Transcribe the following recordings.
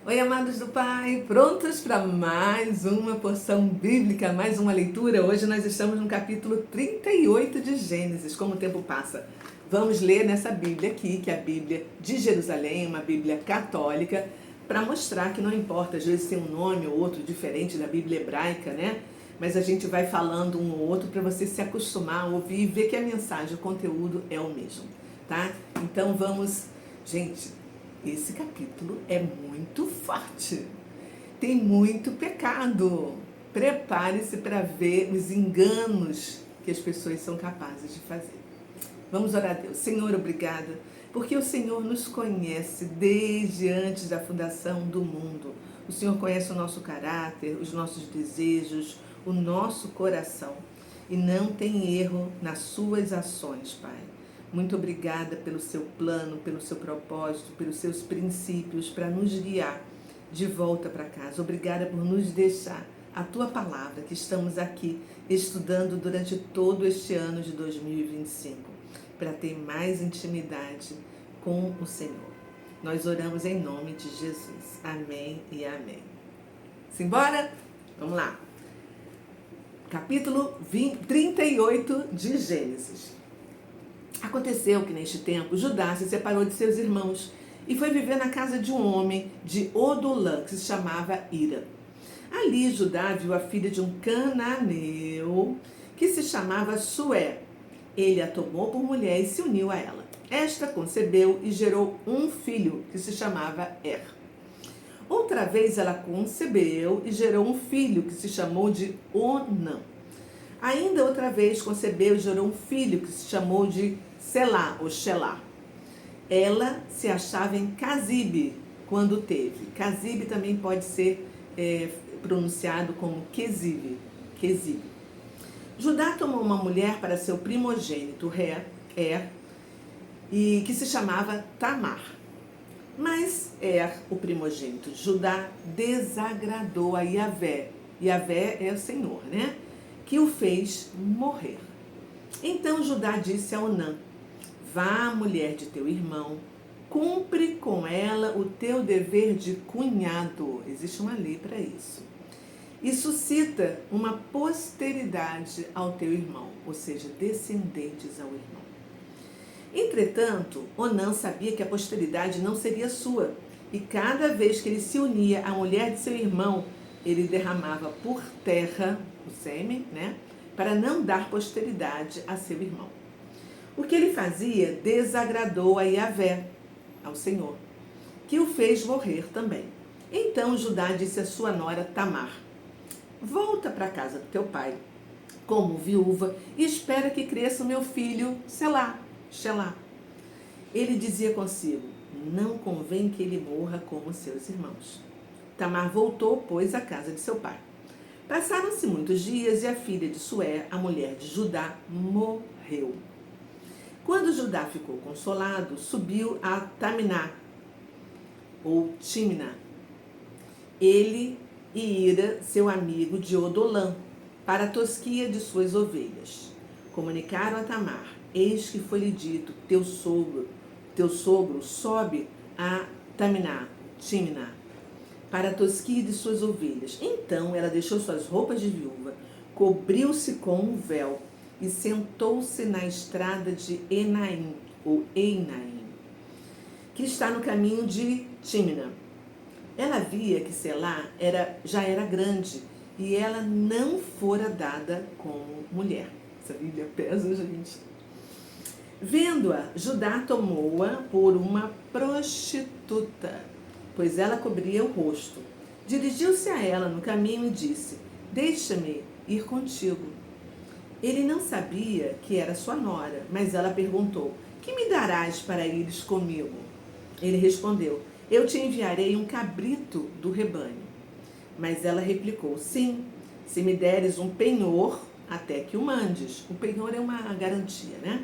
Oi, amados do Pai, prontos para mais uma porção bíblica, mais uma leitura? Hoje nós estamos no capítulo 38 de Gênesis, como o tempo passa. Vamos ler nessa Bíblia aqui, que é a Bíblia de Jerusalém, uma Bíblia católica, para mostrar que não importa, às vezes tem um nome ou outro diferente da Bíblia hebraica, né? Mas a gente vai falando um ou outro para você se acostumar a ouvir e ver que a mensagem, o conteúdo é o mesmo, tá? Então vamos, gente. Esse capítulo é muito forte. Tem muito pecado. Prepare-se para ver os enganos que as pessoas são capazes de fazer. Vamos orar a Deus. Senhor, obrigada, porque o Senhor nos conhece desde antes da fundação do mundo. O Senhor conhece o nosso caráter, os nossos desejos, o nosso coração. E não tem erro nas suas ações, Pai. Muito obrigada pelo seu plano, pelo seu propósito, pelos seus princípios para nos guiar de volta para casa. Obrigada por nos deixar a tua palavra que estamos aqui estudando durante todo este ano de 2025 para ter mais intimidade com o Senhor. Nós oramos em nome de Jesus. Amém e amém. Simbora? Vamos lá. Capítulo 38 de Gênesis. Aconteceu que neste tempo Judá se separou de seus irmãos e foi viver na casa de um homem de Odolã, que se chamava Ira. Ali Judá viu a filha de um cananeu que se chamava Sué. Ele a tomou por mulher e se uniu a ela. Esta concebeu e gerou um filho que se chamava Er. Outra vez ela concebeu e gerou um filho que se chamou de Onã. Ainda outra vez concebeu e gerou um filho que se chamou de Selá, ou Shelá. Ela se achava em Cazibe quando teve. Cazibe também pode ser pronunciado como Quezibe. Judá tomou uma mulher para seu primogênito, e que se chamava Tamar. Mas o primogênito de Judá, desagradou a Yahvé. Yahvé é o Senhor, né? Que o fez morrer. Então Judá disse a Onã: vá, mulher de teu irmão, cumpre com ela o teu dever de cunhado. Existe uma lei para isso. E suscita uma posteridade ao teu irmão, ou seja, descendentes ao irmão. Entretanto, Onã sabia que a posteridade não seria sua, e cada vez que ele se unia à mulher de seu irmão, ele derramava por terra o sêmen, né, para não dar posteridade a seu irmão. O que ele fazia desagradou a Yahvé, ao Senhor, que o fez morrer também. Então Judá disse à sua nora Tamar: volta para a casa do teu pai, como viúva, e espera que cresça o meu filho Selá. Ele dizia consigo: não convém que ele morra como seus irmãos. Tamar voltou, pois, à casa de seu pai. Passaram-se muitos dias e a filha de Sué, a mulher de Judá, morreu. Quando Judá ficou consolado, subiu a Taminá, ou Timna, ele e Ira, seu amigo de Odolã, para a tosquia de suas ovelhas. Comunicaram a Tamar: eis que foi-lhe dito, teu sogro sobe a Timna, para a tosquia de suas ovelhas. Então ela deixou suas roupas de viúva, cobriu-se com um véu e sentou-se na estrada de Enaim, ou Einaim, que está no caminho de Timna. Ela via que Selá já era grande e ela não fora dada como mulher. Essa Bíblia pesa, gente. Vendo-a, Judá tomou-a por uma prostituta, pois ela cobria o rosto. Dirigiu-se a ela no caminho e disse: deixa-me ir contigo. Ele não sabia que era sua nora, mas ela perguntou: que me darás para ires comigo? Ele respondeu: eu te enviarei um cabrito do rebanho. Mas ela replicou: sim, se me deres um penhor, até que o mandes. O penhor é uma garantia, né?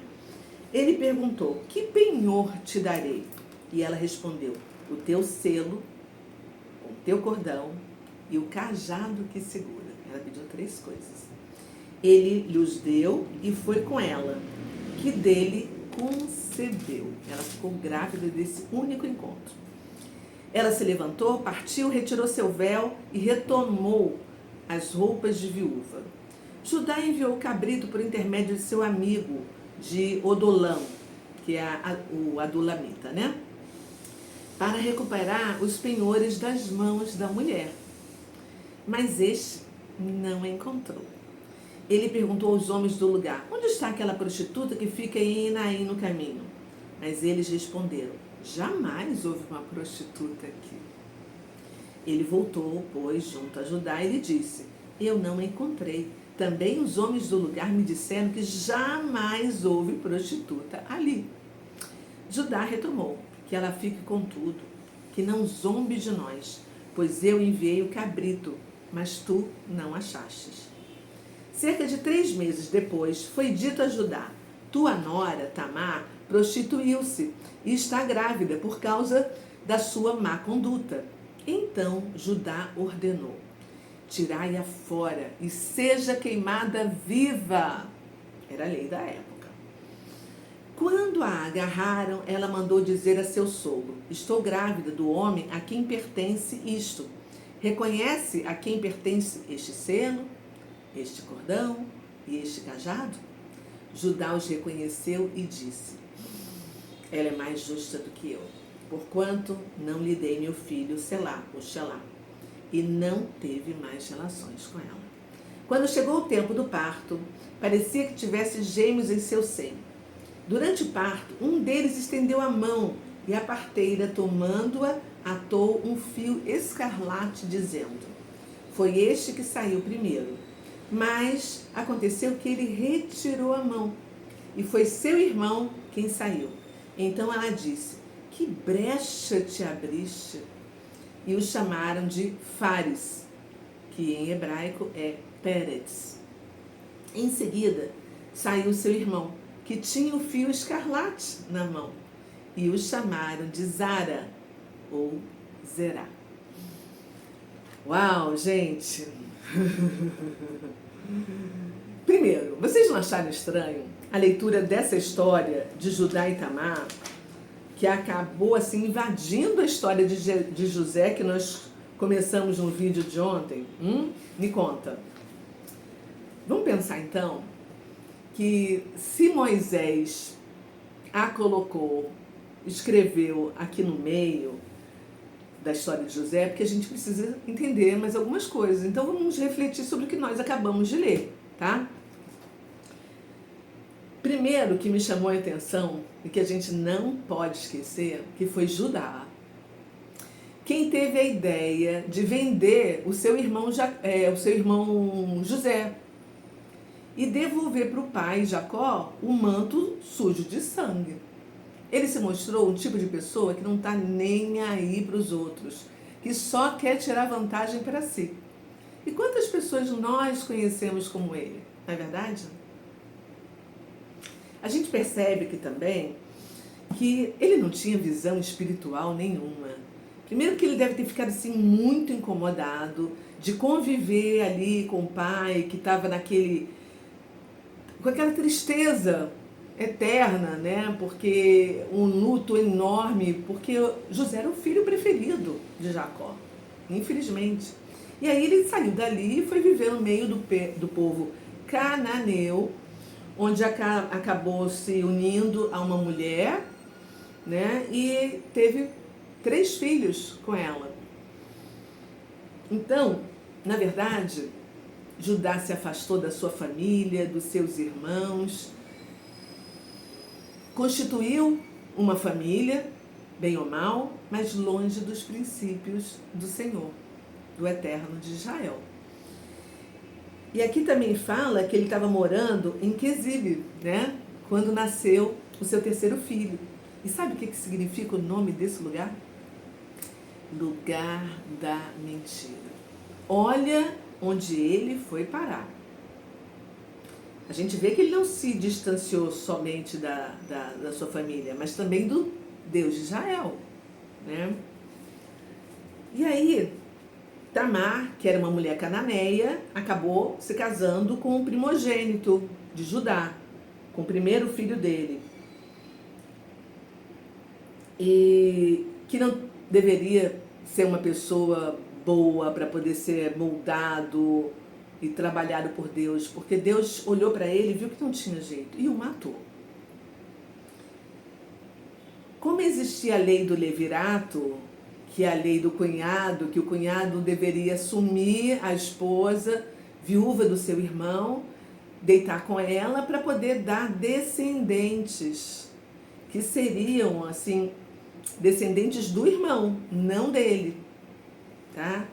Ele perguntou: que penhor te darei? E ela respondeu: o teu selo, o teu cordão e o cajado que segura. Ela pediu 3 coisas. Ele lhes deu e foi com ela, que dele concebeu. Ela ficou grávida desse único encontro. Ela se levantou, partiu, retirou seu véu e retomou as roupas de viúva. Judá enviou o cabrito por intermédio de seu amigo de Odolam, que é o Adulamita, né? Para recuperar os penhores das mãos da mulher. Mas este não a encontrou. Ele perguntou aos homens do lugar: onde está aquela prostituta que fica em Enaim no caminho? Mas eles responderam: jamais houve uma prostituta aqui. Ele voltou, pois, junto a Judá e lhe disse: eu não a encontrei. Também os homens do lugar me disseram que jamais houve prostituta ali. Judá retomou: que ela fique com tudo, que não zombe de nós, pois eu enviei o cabrito, mas tu não achastes. Cerca de 3 meses depois, foi dito a Judá: tua nora, Tamar, prostituiu-se e está grávida por causa da sua má conduta. Então Judá ordenou: tirai-a fora e seja queimada viva. Era a lei da época. Quando a agarraram, ela mandou dizer a seu sogro: estou grávida do homem a quem pertence isto. Reconhece a quem pertence este seno, este cordão e este cajado? Judá os reconheceu e disse: ela é mais justa do que eu, porquanto não lhe dei meu filho Selá, ou Xelá, e não teve mais relações com ela. Quando chegou o tempo do parto, parecia que tivesse gêmeos em seu seio. Durante o parto, um deles estendeu a mão e a parteira, tomando-a, atou um fio escarlate, dizendo: foi este que saiu primeiro. Mas aconteceu que ele retirou a mão e foi seu irmão quem saiu. Então ela disse: que brecha te abriste? E o chamaram de Fares, que em hebraico é Peretz. Em seguida, saiu seu irmão, que tinha o fio escarlate na mão, e o chamaram de Zara, ou Zerá. Uau, gente! Primeiro, vocês não acharam estranho a leitura dessa história de Judá e Tamar, que acabou assim invadindo a história de José, que nós começamos no vídeo de ontem? Me conta. Vamos pensar então que se Moisés a colocou, escreveu aqui no meio da história de José, porque a gente precisa entender mais algumas coisas. Então vamos refletir sobre o que nós acabamos de ler, tá? Primeiro que me chamou a atenção e que a gente não pode esquecer, que foi Judá. Quem teve a ideia de vender o seu irmão José e devolver para o pai Jacó o manto sujo de sangue. Ele se mostrou um tipo de pessoa que não está nem aí para os outros, que só quer tirar vantagem para si. E quantas pessoas nós conhecemos como ele, não é verdade? A gente percebe aqui também que ele não tinha visão espiritual nenhuma. Primeiro que ele deve ter ficado assim muito incomodado de conviver ali com o pai que estava com aquela tristeza eterna, né? Porque um luto enorme, porque José era o filho preferido de Jacó, infelizmente. E aí ele saiu dali e foi viver no meio do povo cananeu, onde acabou se unindo a uma mulher, né? E teve 3 filhos com ela. Então, na verdade, Judá se afastou da sua família, dos seus irmãos, constituiu uma família, bem ou mal, mas longe dos princípios do Senhor, do Eterno de Israel. E aqui também fala que ele estava morando em Quezib, né? Quando nasceu o seu 3º filho. E sabe o que significa o nome desse lugar? Lugar da mentira. Olha onde ele foi parar. A gente vê que ele não se distanciou somente da sua família, mas também do Deus de Israel, né? E aí, Tamar, que era uma mulher cananeia, acabou se casando com o primogênito de Judá, com o primeiro filho dele. E que não deveria ser uma pessoa boa, para poder ser moldado e trabalhado por Deus, porque Deus olhou para ele e viu que não tinha jeito e o matou. Como existia a lei do levirato, que é a lei do cunhado, que o cunhado deveria assumir a esposa viúva do seu irmão, deitar com ela para poder dar descendentes, que seriam, assim, descendentes do irmão, não dele, tá?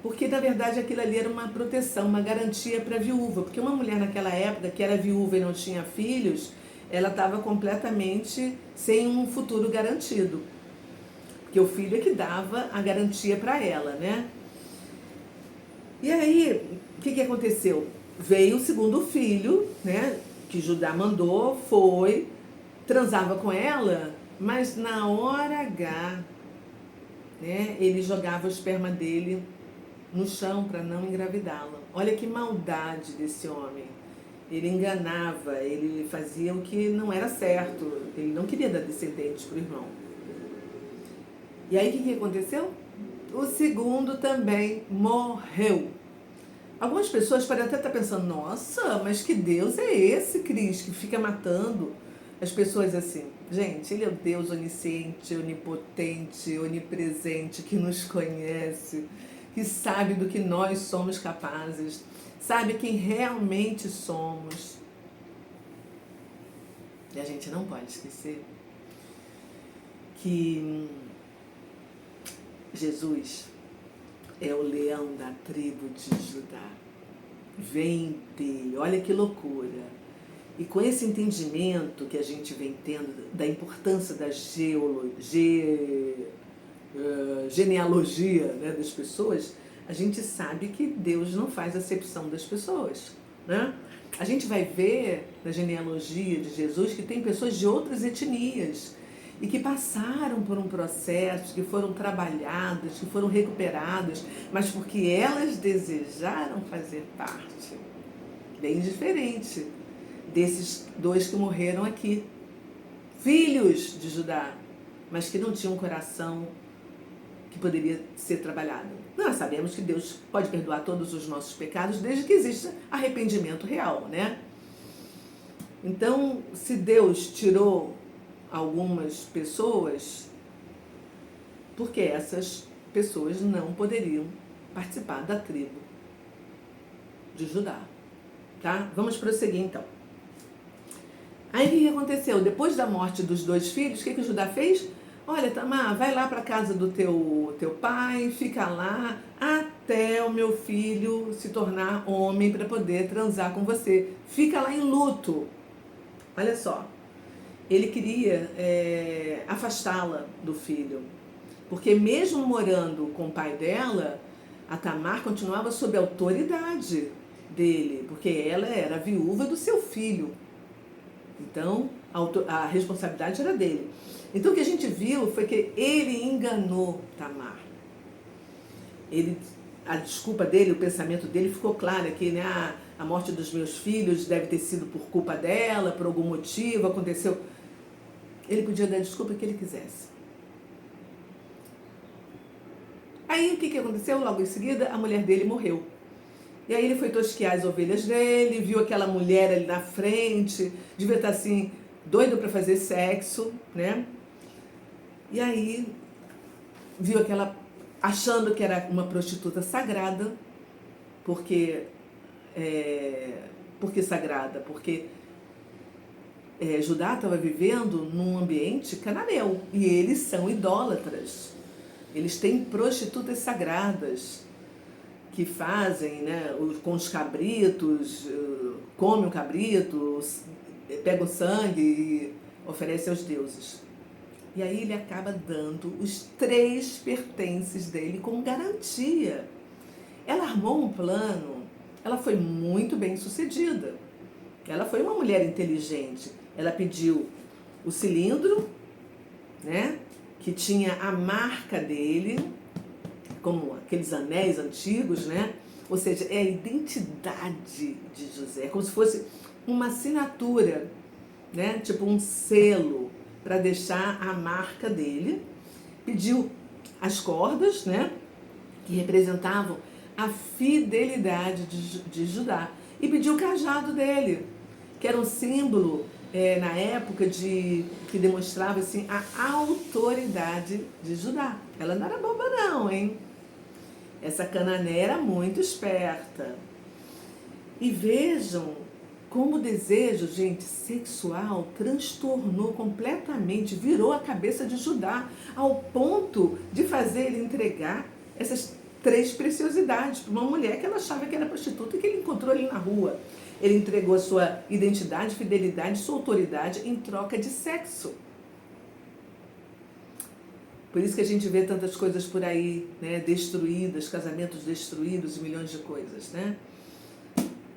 Porque, na verdade, aquilo ali era uma proteção, uma garantia para a viúva, porque uma mulher naquela época que era viúva e não tinha filhos, ela estava completamente sem um futuro garantido, porque o filho é que dava a garantia para ela, né? E aí, o que aconteceu? Veio o segundo filho, né, que Judá mandou, foi, transava com ela, mas na hora H, né, ele jogava o esperma dele no chão para não engravidá-la. Olha que maldade desse homem. Ele enganava, ele fazia o que não era certo, ele não queria dar descendentes para o irmão. E aí o que aconteceu? O segundo também morreu. Algumas pessoas podem até estar pensando, nossa, mas que Deus é esse, Cris, que fica matando as pessoas assim? Gente, Ele é o Deus onisciente, onipotente, onipresente, que nos conhece, que sabe do que nós somos capazes, sabe quem realmente somos. E a gente não pode esquecer que Jesus é o leão da tribo de Judá. Vem dele, olha que loucura. E com esse entendimento que a gente vem tendo da importância da genealogia, né, das pessoas, a gente sabe que Deus não faz acepção das pessoas, né? A gente vai ver na genealogia de Jesus que tem pessoas de outras etnias e que passaram por um processo, que foram trabalhadas, que foram recuperadas, mas porque elas desejaram fazer parte. Bem diferente desses dois que morreram aqui, filhos de Judá, mas que não tinham um coração que poderia ser trabalhado. Nós sabemos que Deus pode perdoar todos os nossos pecados desde que exista arrependimento real, né? Então, se Deus tirou algumas pessoas, porque essas pessoas não poderiam participar da tribo de Judá, tá? Vamos prosseguir então. Aí o que aconteceu? Depois da morte dos dois filhos, o que Judá fez? Olha, Tamar, vai lá para a casa do teu pai, fica lá até o meu filho se tornar homem para poder transar com você. Fica lá em luto. Olha só, ele queria afastá-la do filho, porque mesmo morando com o pai dela, a Tamar continuava sob a autoridade dele, porque ela era a viúva do seu filho. Então, a responsabilidade era dele. Então, o que a gente viu foi que ele enganou Tamar. A desculpa dele, o pensamento dele ficou claro aqui, né? A morte dos meus filhos deve ter sido por culpa dela, por algum motivo, aconteceu. Ele podia dar a desculpa que ele quisesse. Aí, o que aconteceu? Logo em seguida, a mulher dele morreu. E aí ele foi tosquear as ovelhas dele, viu aquela mulher ali na frente, devia estar assim, doido para fazer sexo, né? E aí viu aquela, achando que era uma prostituta sagrada, porque sagrada? Porque Judá estava vivendo num ambiente cananeu, e eles são idólatras. Eles têm prostitutas sagradas, que fazem, né, com os cabritos, comem o cabrito, pegam o sangue e oferecem aos deuses. E aí ele acaba dando os 3 pertences dele com garantia. Ela armou um plano, ela foi muito bem sucedida. Ela foi uma mulher inteligente. Ela pediu o cilindro, né, que tinha a marca dele, como aqueles anéis antigos, né? Ou seja, é a identidade de José, como se fosse uma assinatura, né? Tipo um selo para deixar a marca dele. Pediu as cordas, né, que representavam a fidelidade de Judá, e pediu o cajado dele, que era um símbolo na época que demonstrava assim, a autoridade de Judá. Ela não era boba não, hein? Essa cananeia era muito esperta. E vejam como o desejo, gente, sexual transtornou completamente, virou a cabeça de Judá, ao ponto de fazer ele entregar essas 3 preciosidades para uma mulher que ela achava que era prostituta e que ele encontrou ali na rua. Ele entregou a sua identidade, fidelidade, sua autoridade em troca de sexo. Por isso que a gente vê tantas coisas por aí, né, destruídas, casamentos destruídos, milhões de coisas, né?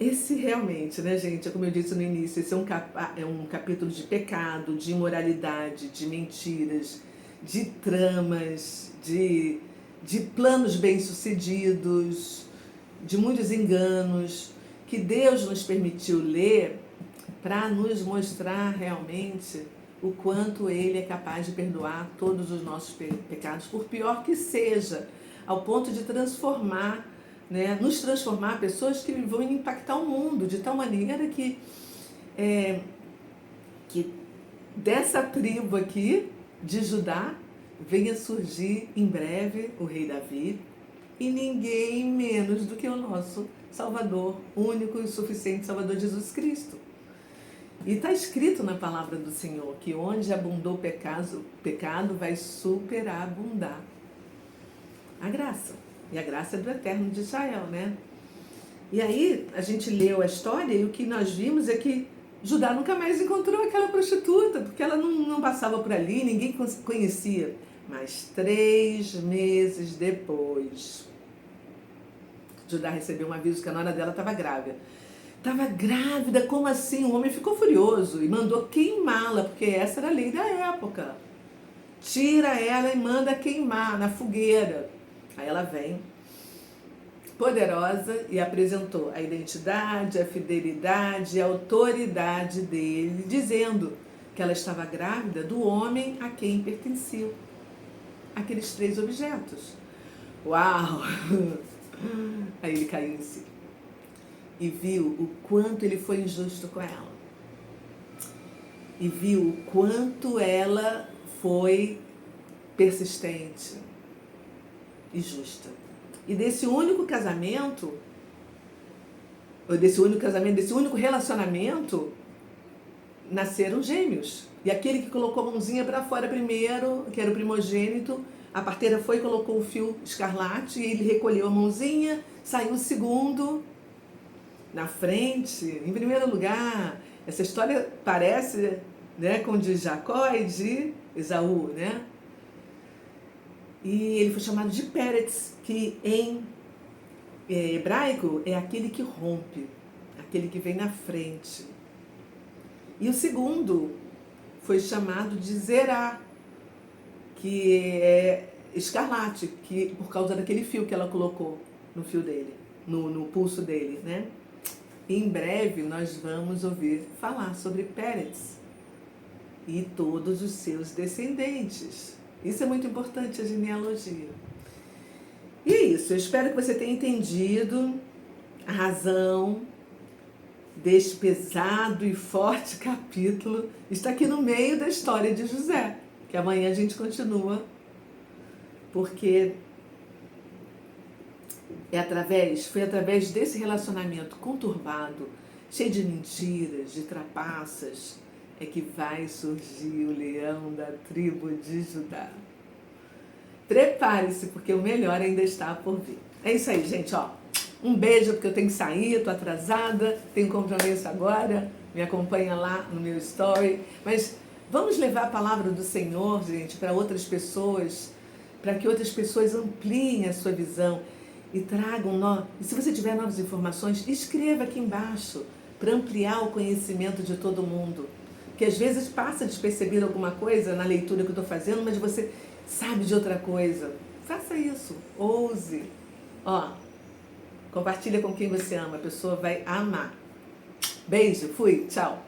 Esse realmente, né, gente, como eu disse no início, esse é um capítulo de pecado, de imoralidade, de mentiras, de tramas, de planos bem-sucedidos, de muitos enganos, que Deus nos permitiu ler para nos mostrar realmente o quanto Ele é capaz de perdoar todos os nossos pecados, por pior que seja, ao ponto de transformar, né, nos transformar pessoas que vão impactar o mundo, de tal maneira que dessa tribo aqui, de Judá, venha surgir em breve o rei Davi, e ninguém menos do que o nosso Salvador, único e suficiente Salvador Jesus Cristo. E está escrito na palavra do Senhor que onde abundou o pecado vai superabundar a graça. E a graça é do Eterno de Israel, né? E aí a gente leu a história e o que nós vimos é que Judá nunca mais encontrou aquela prostituta, porque ela não passava por ali, ninguém conhecia. Mas 3 meses depois, Judá recebeu um aviso que a nora dela estava grávida. Estava grávida, como assim? O homem ficou furioso e mandou queimá-la, porque essa era a lei da época. Tira ela e manda queimar na fogueira. Aí ela vem, poderosa, e apresentou a identidade, a fidelidade, a autoridade dele, dizendo que ela estava grávida do homem a quem pertenciam aqueles 3 objetos. Uau! Aí ele caiu em si e viu o quanto ele foi injusto com ela, e viu o quanto ela foi persistente e justa. E desse único relacionamento, nasceram gêmeos. E aquele que colocou a mãozinha para fora primeiro, que era o primogênito, a parteira foi e colocou o fio escarlate, e ele recolheu a mãozinha, saiu o segundo na frente, em primeiro lugar. Essa história parece, né, com de Jacó e de Esaú, né? E ele foi chamado de Pérez, que em hebraico é aquele que rompe, aquele que vem na frente. E o segundo foi chamado de Zerá, que é escarlate, que, por causa daquele fio que ela colocou no fio dele, no pulso dele, né? E em breve nós vamos ouvir falar sobre Pérez e todos os seus descendentes. Isso é muito importante, a genealogia. E é isso, eu espero que você tenha entendido a razão deste pesado e forte capítulo. Está aqui no meio da história de José, que amanhã a gente continua, porque foi através desse relacionamento conturbado, cheio de mentiras, de trapaças, é que vai surgir o leão da tribo de Judá. Prepare-se, porque o melhor ainda está por vir. É isso aí, gente, ó. Um beijo, porque eu tenho que sair, estou atrasada, tenho compromisso agora, me acompanha lá no meu story. Mas vamos levar a palavra do Senhor, gente, para outras pessoas, para que outras pessoas ampliem a sua visão e tragam. E se você tiver novas informações, escreva aqui embaixo, para ampliar o conhecimento de todo mundo. Porque às vezes passa despercebido alguma coisa na leitura que eu estou fazendo, mas você sabe de outra coisa. Faça isso, ouse. Ó, compartilha com quem você ama, a pessoa vai amar. Beijo, fui, tchau.